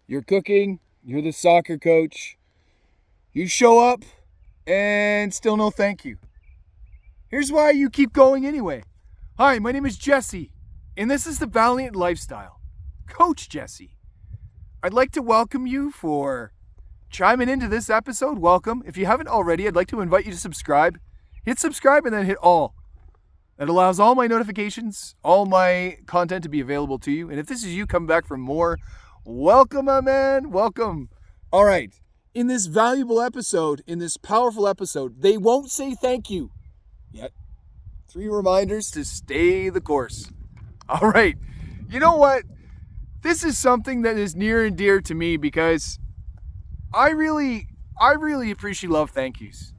You're cooking, you're the soccer coach. You show up and still no thank you. Here's why you keep going anyway. Hi, my name is Jesse, and this is the Valiant Lifestyle. Coach Jesse. I'd like to welcome you for chiming into this episode. Welcome. If you haven't already, I'd like to invite you to subscribe. Hit subscribe and then hit all. That allows all my notifications, all my content to be available to you. And if this is you coming back for more, welcome, my man. Welcome. All right. In this valuable episode, in this powerful episode, they won't say thank you yet. 3 reminders to stay the course. All right. You know what? This is something that is near and dear to me because I really appreciate love thank yous.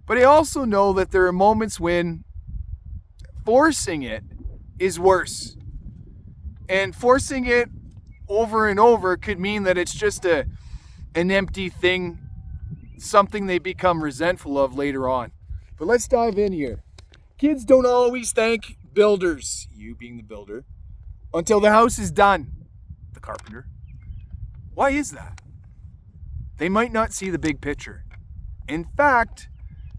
But I also know that there are moments when forcing it is worse. And forcing it over and over could mean that it's just an empty thing, something they become resentful of later on. But let's dive in here. Kids don't always thank builders, you being the builder, until the house is done, the carpenter. Why is that? They might not see the big picture. In fact,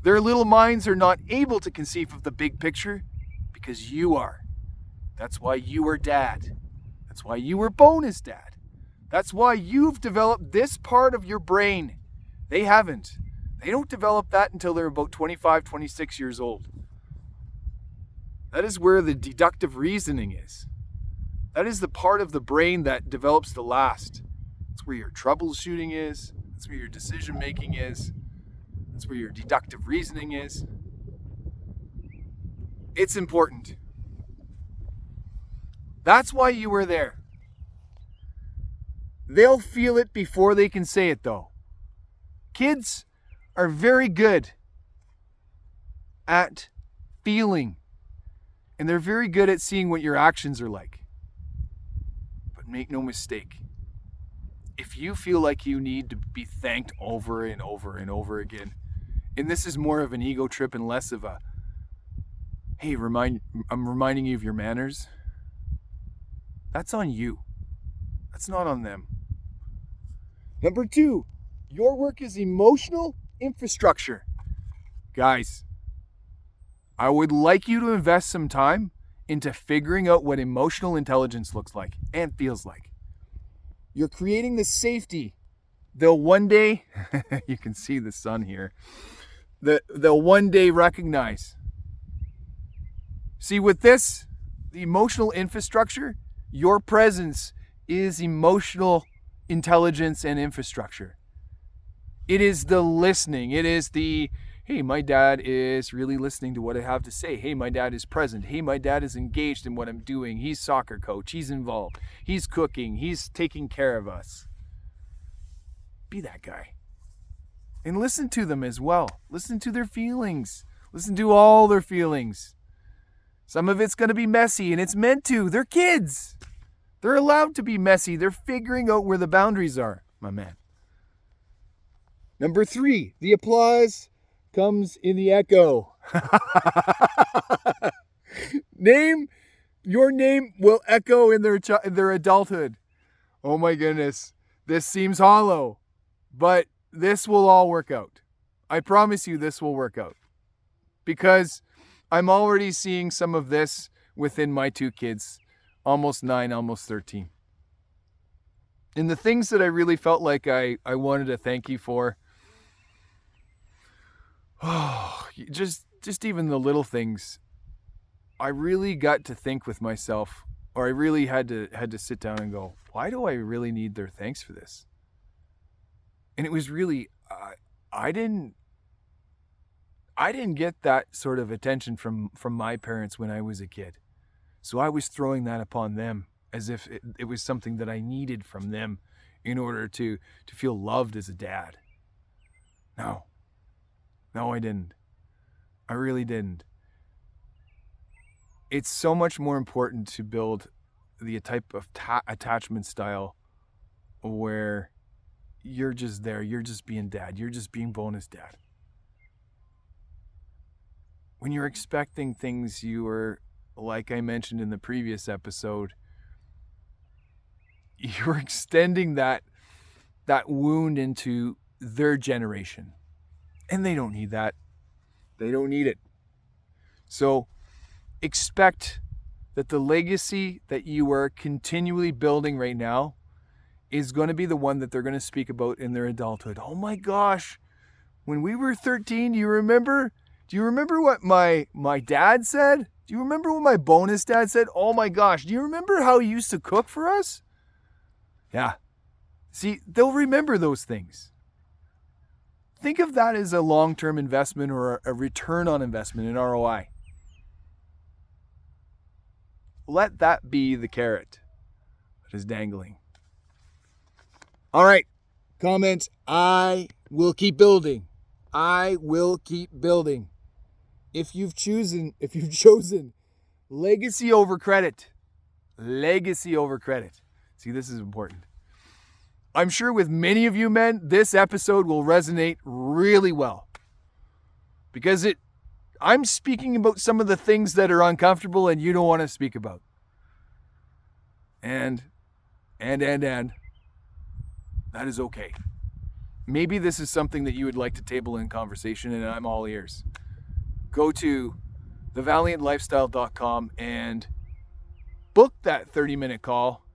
their little minds are not able to conceive of the big picture because you are. That's why you are dad. That's why you were bonus dad. That's why you've developed this part of your brain. They haven't. They don't develop that until they're about 25, 26 years old. That is where the deductive reasoning is. That is the part of the brain that develops the last. That's where your troubleshooting is. That's where your decision making is. That's where your deductive reasoning is. It's important. That's why you were there. They'll feel it before they can say it, though. Kids are very good at feeling, and they're very good at seeing what your actions are like. But make no mistake, if you feel like you need to be thanked over and over and over again, and this is more of an ego trip and less of a, hey, I'm reminding you of your manners, that's on you. That's not on them. Number 2, your work is emotional infrastructure. Guys, I would like you to invest some time into figuring out what emotional intelligence looks like and feels like. You're creating the safety. They'll one day, you can see the sun here, they'll one day recognize. See, with this, the emotional infrastructure, your presence is emotional intelligence and infrastructure. It is the listening. It is the, hey, my dad is really listening to what I have to say. Hey, my dad is present. Hey, my dad is engaged in what I'm doing. He's soccer coach. He's involved. He's cooking. He's taking care of us. Be that guy. And listen to them as well. Listen to their feelings. Listen to all their feelings. Some of it's going to be messy, and it's meant to. They're kids. They're allowed to be messy. They're figuring out where the boundaries are, my man. Number 3, the applause comes in the echo. Your name will echo in their adulthood. Oh my goodness. This seems hollow, but this will all work out. I promise you this will work out. Because I'm already seeing some of this within my 2 kids, almost 9, almost 13. And the things that I really felt like I wanted to thank you for, just even the little things, I really got to think with myself, or I really had to sit down and go, why do I really need their thanks for this? And it was really, I didn't get that sort of attention from my parents when I was a kid. So I was throwing that upon them as if it was something that I needed from them in order to feel loved as a dad. No, I didn't. I really didn't. It's so much more important to build the type of attachment style where you're just there, you're just being dad, you're just being bonus dad. When you're expecting things, you are, like I mentioned in the previous episode, you're extending that wound into their generation. And they don't need that. They don't need it. So expect that the legacy that you are continually building right now is going to be the one that they're going to speak about in their adulthood. Oh my gosh, when we were 13, do you remember what my dad said? Do you remember what my bonus dad said? Oh my gosh, do you remember how he used to cook for us? Yeah. See, they'll remember those things. Think of that as a long-term investment or a return on investment in ROI. Let that be the carrot that is dangling. All right, comment, I will keep building. I will keep building. If you've chosen legacy over credit, see, this is important. I'm sure with many of you men, this episode will resonate really well because I'm speaking about some of the things that are uncomfortable and you don't want to speak about. And that is okay. Maybe this is something that you would like to table in conversation, and I'm all ears. Go to thevaliantlifestyle.com and book that 30-minute call,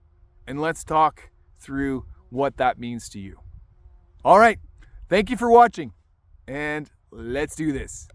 and let's talk through what that means to you. All right. Thank you for watching, and let's do this.